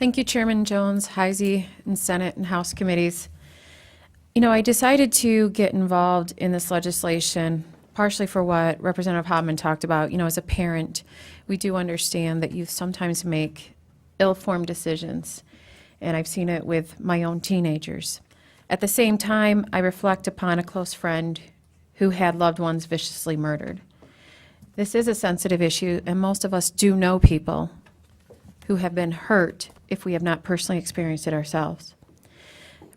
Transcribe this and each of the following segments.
Thank you, Chairman Jones, Heisey, and Senate and House committees. You know, I decided to get involved in this legislation partially for what Representative Hodman talked about. You know, as a parent, we do understand that youth sometimes make ill-formed decisions, and I've seen it with my own teenagers. At the same time, I reflect upon a close friend who had loved ones viciously murdered. This is a sensitive issue, and most of us do know people who have been hurt if we have not personally experienced it ourselves.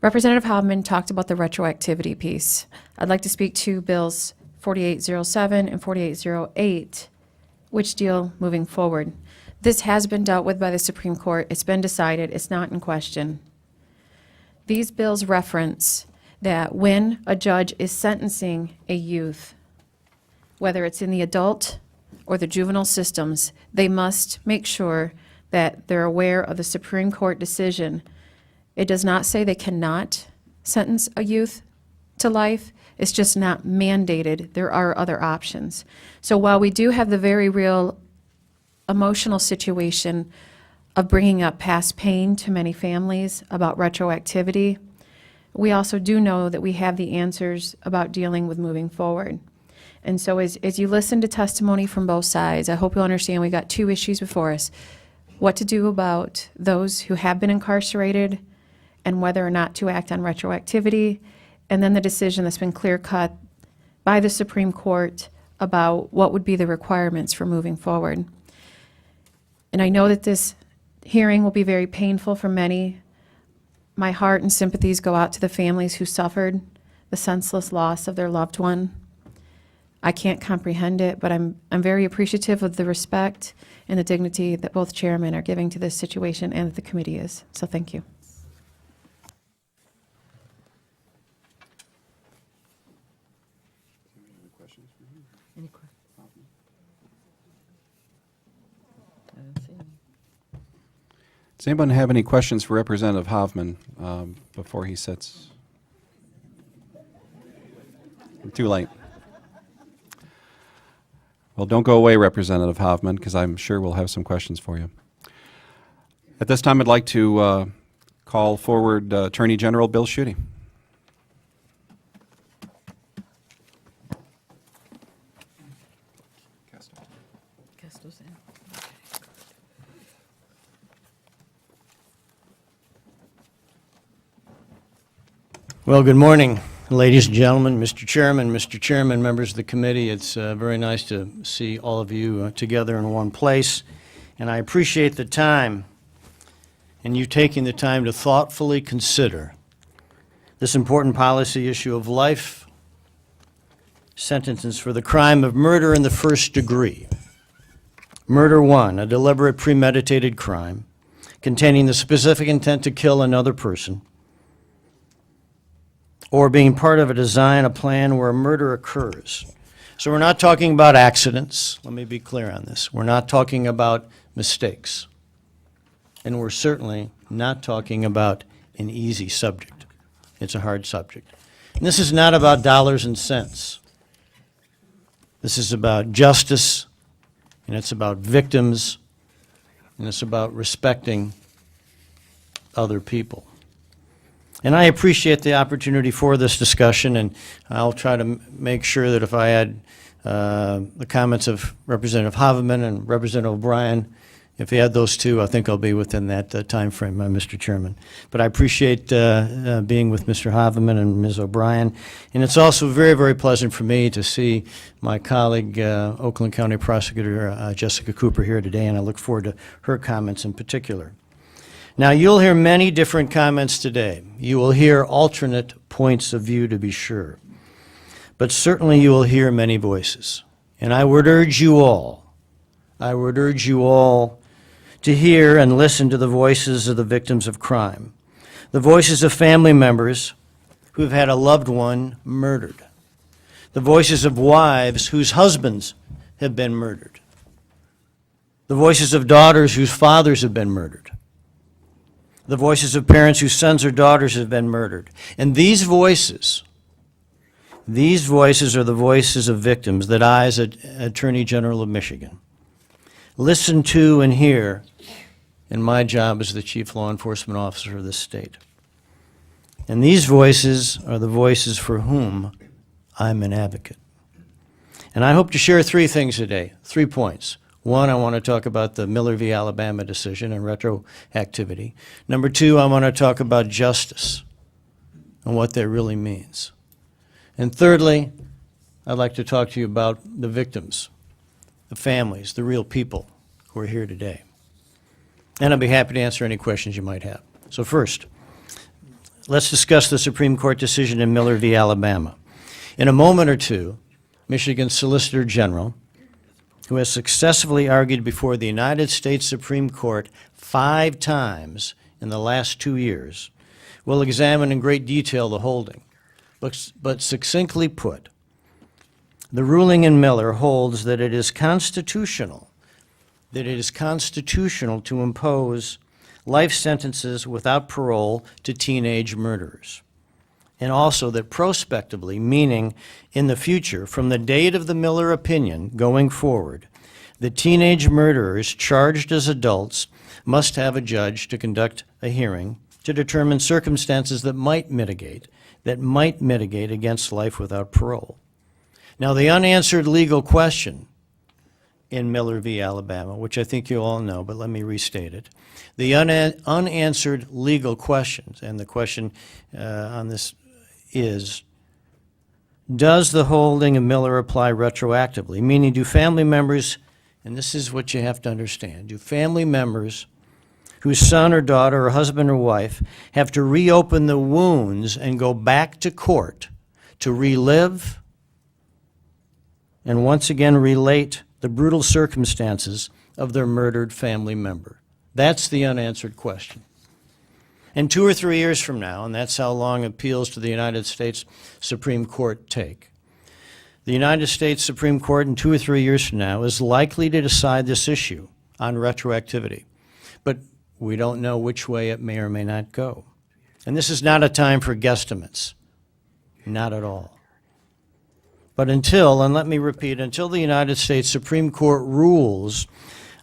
Representative Hodman talked about the retroactivity piece. I'd like to speak to Bills 4807 and 4808, which deal moving forward. This has been dealt with by the Supreme Court. It's been decided. It's not in question. These bills reference that when a judge is sentencing a youth, whether it's in the adult or the juvenile systems, they must make sure that they're aware of the Supreme Court decision. It does not say they cannot sentence a youth to life. It's just not mandated. There are other options. So while we do have the very real emotional situation of bringing up past pain to many families about retroactivity, we also do know that we have the answers about dealing with moving forward. And so as you listen to testimony from both sides, I hope you'll understand we've got two issues before us: what to do about those who have been incarcerated and whether or not to act on retroactivity, and then the decision that's been clear-cut by the Supreme Court about what would be the requirements for moving forward. And I know that this hearing will be very painful for many. My heart and sympathies go out to the families who suffered the senseless loss of their loved one. I can't comprehend it, but I'm very appreciative of the respect and the dignity that both chairmen are giving to this situation and that the committee is. So thank you. Any questions? I don't see any. Does anyone have any questions for Representative Hoffman before he sits? Too late. Well, don't go away, Representative Hoffman, because I'm sure we'll have some questions for you. At this time, I'd like to call forward Attorney General Bill Schuette. Castro's in. Well, good morning, ladies and gentlemen, Mr. Chairman, members of the committee. It's very nice to see all of you together in one place, and I appreciate the time and you taking the time to thoughtfully consider this important policy issue of life sentences for the crime of murder in the first degree. Murder 1, a deliberate premeditated crime containing the specific intent to kill another person, or being part of a design, a plan where a murder occurs. So we're not talking about accidents. Let me be clear on this. We're not talking about mistakes. And we're certainly not talking about an easy subject. It's a hard subject. And this is not about dollars and cents. This is about justice, and it's about victims, and it's about respecting other people. And I appreciate the opportunity for this discussion, and I'll try to make sure that if I add the comments of Representative Haveman and Representative O'Brien, if you add those two, I think I'll be within that time frame, Mr. Chairman. But I appreciate being with Mr. Haveman and Ms. O'Brien, and it's also very, very pleasant for me to see my colleague, Oakland County Prosecutor Jessica Cooper, here today, and I look forward to her comments in particular. Now, you'll hear many different comments today. You will hear alternate points of view, to be sure. But certainly you will hear many voices. And I would urge you all to hear and listen to the voices of the victims of crime, the voices of family members who have had a loved one murdered, the voices of wives whose husbands have been murdered, the voices of daughters whose fathers have been murdered, the voices of parents whose sons or daughters have been murdered. And these voices are the voices of victims that I, as Attorney General of Michigan, listen to and hear in my job as the chief law enforcement officer of this state. And these voices are the voices for whom I'm an advocate. And I hope to share three things today, 3 points. One, I want to talk about the Miller v. Alabama decision and retroactivity. Number two, I want to talk about justice and what that really means. And thirdly, I'd like to talk to you about the victims, the families, the real people who are here today. And I'll be happy to answer any questions you might have. So first, let's discuss the Supreme Court decision in Miller v. Alabama. In a moment or two, Michigan's Solicitor General, who has successfully argued before the United States Supreme Court 5 times in the last 2 years, will examine in great detail the holding. But succinctly put, the ruling in Miller holds that it is constitutional to impose life sentences without parole to teenage murderers. And also that prospectively, meaning in the future, from the date of the Miller opinion going forward, the teenage murderers charged as adults must have a judge to conduct a hearing to determine circumstances that might mitigate against life without parole. Now, the unanswered legal question in Miller v. Alabama, which I think you all know, but let me restate it. The unanswered legal questions, and the question on this is, does the holding of Miller apply retroactively? Meaning, do family members, and this is what you have to understand, do family members whose son or daughter or husband or wife have to reopen the wounds and go back to court to relive and once again relate the brutal circumstances of their murdered family member? That's the unanswered question. And 2 or 3 years from now, and that's how long appeals to the United States Supreme Court take, the United States Supreme Court in 2 or 3 years from now is likely to decide this issue on retroactivity. But we don't know which way it may or may not go. And this is not a time for guesstimates. Not at all. But until, and let me repeat, until the United States Supreme Court rules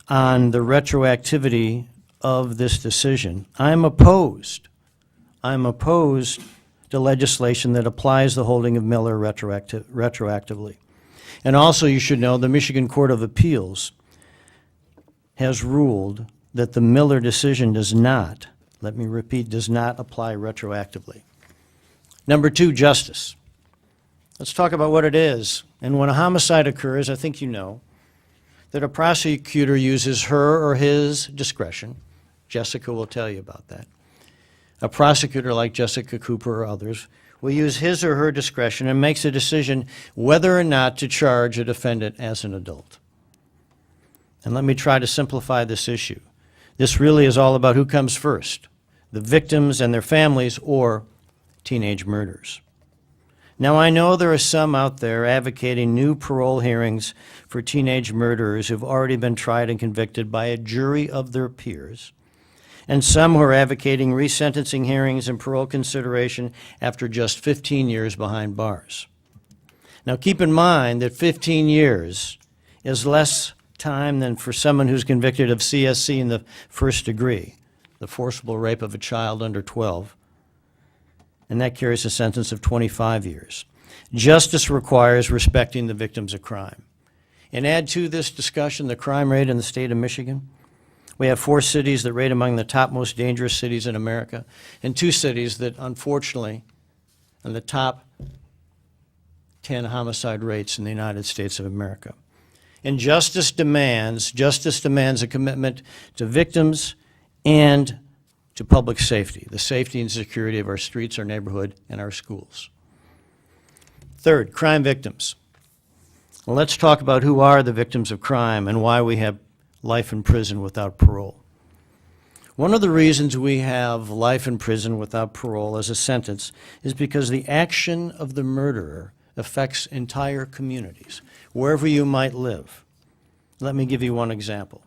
on the retroactivity of this decision, I'm opposed to legislation that applies the holding of Miller retroactively. And also, you should know, the Michigan Court of Appeals has ruled that the Miller decision does not, let me repeat, does not apply retroactively. Number two, justice. Let's talk about what it is. And when a homicide occurs, I think you know that a prosecutor uses her or his discretion. Jessica will tell you about that. A prosecutor like Jessica Cooper or others will use his or her discretion and makes a decision whether or not to charge a defendant as an adult. And let me try to simplify this issue. This really is all about who comes first, the victims and their families or teenage murderers. Now, I know there are some out there advocating new parole hearings for teenage murderers who've already been tried and convicted by a jury of their peers, and some who are advocating resentencing hearings and parole consideration after just 15 years behind bars. Now, keep in mind that 15 years is less time than for someone who's convicted of CSC in the first degree, the forcible rape of a child under 12, and that carries a sentence of 25 years. Justice requires respecting the victims of crime. And add to this discussion the crime rate in the state of Michigan. We have 4 cities that rate among the top most dangerous cities in America, and 2 cities that, unfortunately, are the top 10 homicide rates in the United States of America. And justice demands a commitment to victims and to public safety, the safety and security of our streets, our neighborhood, and our schools. Third, crime victims. Well, let's talk about who are the victims of crime and why we have life in prison without parole. One of the reasons we have life in prison without parole as a sentence is because the action of the murderer affects entire communities, wherever you might live. Let me give you one example.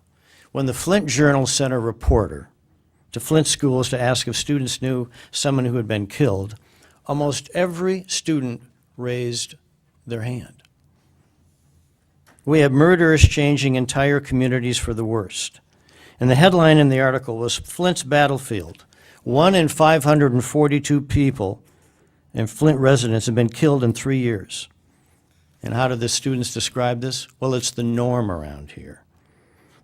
When the Flint Journal sent a reporter to Flint schools to ask if students knew someone who had been killed, almost every student raised their hand. We have murderers changing entire communities for the worst. And the headline in the article was Flint's Battlefield. 1 in 542 people and Flint residents have been killed in 3 years. And how do the students describe this? Well, it's the norm around here.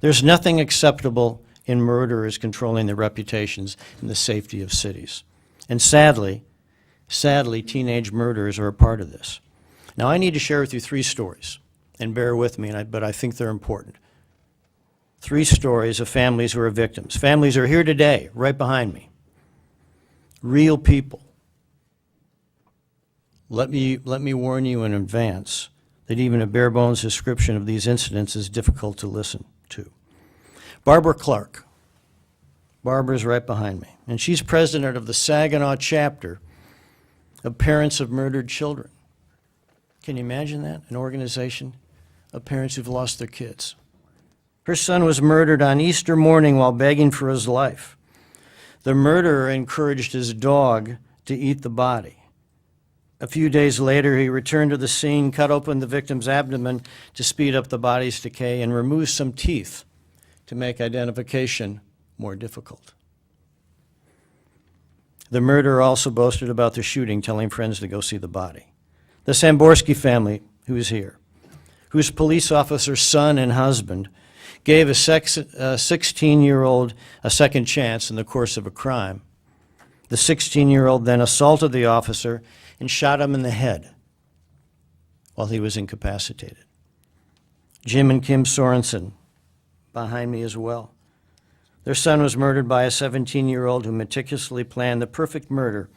There's nothing acceptable in murderers controlling their reputations and the safety of cities. And sadly, teenage murderers are a part of this. Now, I need to share with you 3 stories, and bear with me, but I think they're important. 3 stories of families who are victims. Families are here today, right behind me. Real people. Let me warn you in advance that even a bare bones description of these incidents is difficult to listen to. Barbara Clark. Barbara's right behind me. And she's president of the Saginaw chapter of Parents of Murdered Children. Can you imagine that? An organization of parents who've lost their kids. Her son was murdered on Easter morning while begging for his life. The murderer encouraged his dog to eat the body. A few days later, he returned to the scene, cut open the victim's abdomen to speed up the body's decay, and removed some teeth to make identification more difficult. The murderer also boasted about the shooting, telling friends to go see the body. The Samborski family, who is here, whose police officer son and husband gave a 16-year-old a second chance in the course of a crime. The 16-year-old then assaulted the officer and shot him in the head while he was incapacitated. Jim and Kim Sorensen, behind me as well. Their son was murdered by a 17-year-old who meticulously planned the perfect murder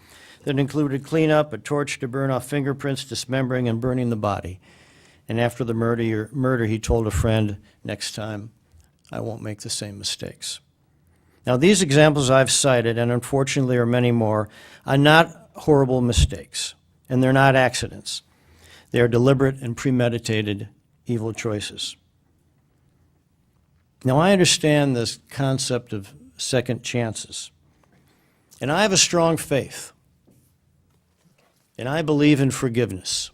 that included cleanup, a torch to burn off fingerprints, dismembering and burning the body. And after the murder, he told a friend, next time, I won't make the same mistakes. Now, these examples I've cited, and unfortunately there are many more, are not horrible mistakes, and they're not accidents. They are deliberate and premeditated evil choices. Now, I understand this concept of second chances, and I have a strong faith, and I believe in forgiveness.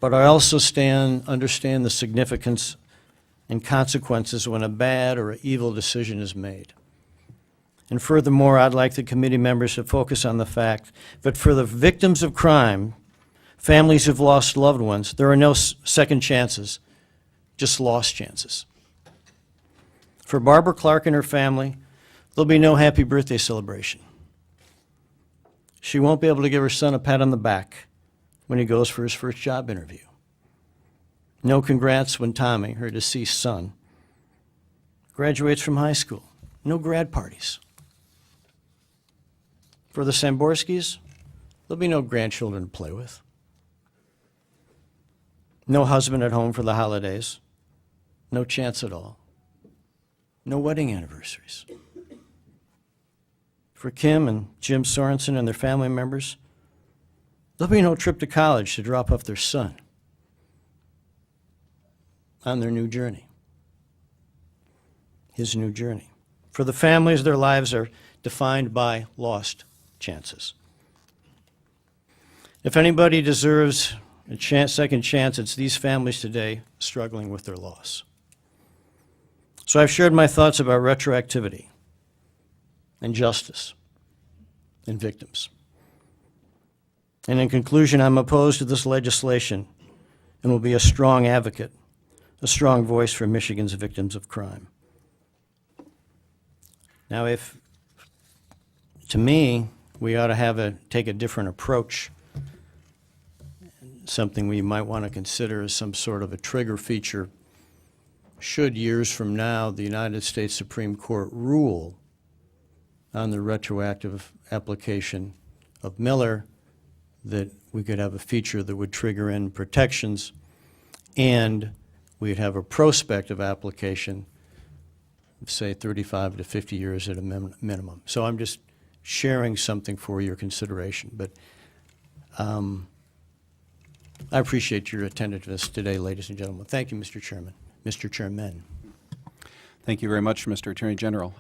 But I also understand the significance and consequences when a bad or an evil decision is made. And furthermore, I'd like the committee members to focus on the fact that for the victims of crime, families who've lost loved ones, there are no second chances, just lost chances. For Barbara Clark and her family, there'll be no happy birthday celebration. She won't be able to give her son a pat on the back when he goes for his first job interview. No congrats when Tommy, her deceased son, graduates from high school. No grad parties. For the Samborskis, there'll be no grandchildren to play with. No husband at home for the holidays. No chance at all. No wedding anniversaries. For Kim and Jim Sorensen and their family members, there'll be no trip to college to drop off their son on their new journey, his new journey. For the families, their lives are defined by lost chances. If anybody deserves a second chance, it's these families today struggling with their loss. So I've shared my thoughts about retroactivity and justice and victims. And in conclusion, I'm opposed to this legislation and will be a strong advocate, a strong voice for Michigan's victims of crime. Now, to me, we ought to take a different approach, something we might want to consider as some sort of a trigger feature should years from now the United States Supreme Court rule on the retroactive application of Miller, that we could have a feature that would trigger in protections, and we'd have a prospective application of, say, 35 to 50 years at a minimum. So I'm just sharing something for your consideration. But I appreciate your attentiveness today, ladies and gentlemen. Thank you, Mr. Chairman. Mr. Chairman. Thank you very much, Mr. Attorney General.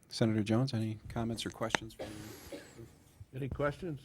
Senator Jones, any comments or questions? Any questions?